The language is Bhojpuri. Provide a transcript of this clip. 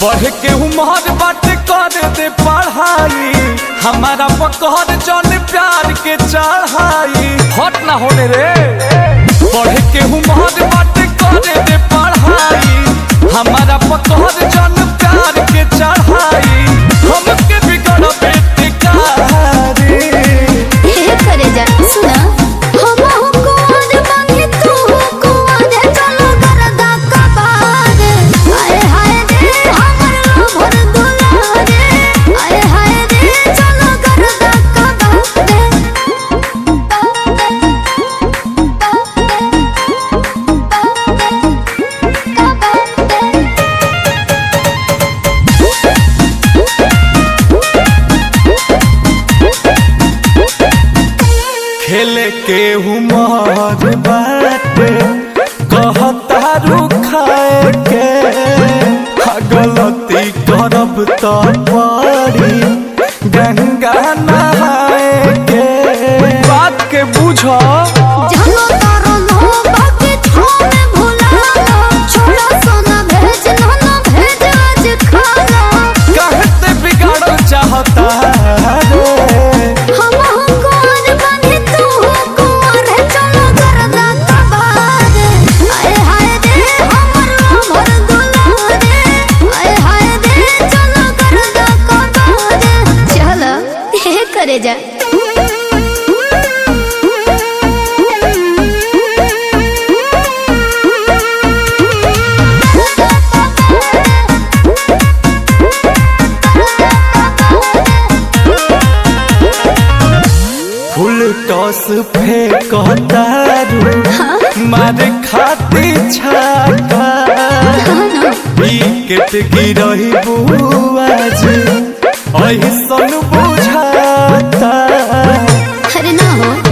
बढ़ के उम्र बात कर दे पढ़ाई, हमारा पकड़ जन प्यार के चढ़ाई। हट ना होने रे, बढ़ के उम्र बात कर दे पढ़ाई, हमारा पकड़ जन प्यार के चढ़ाई। हमके बिगड़ बेटे कारी करे जा सुना खेले के उमर बाटे कहता रुखाए के, गलती करब तो पड़ी गंगा नहाए के। बात के बुझो कहते बिगाड़ल चाहता करे जा फुल टॉस फेंकता मारे खाती छाका, विकेट गिरही बुआज ऐसन बुझाता। अरे ना हो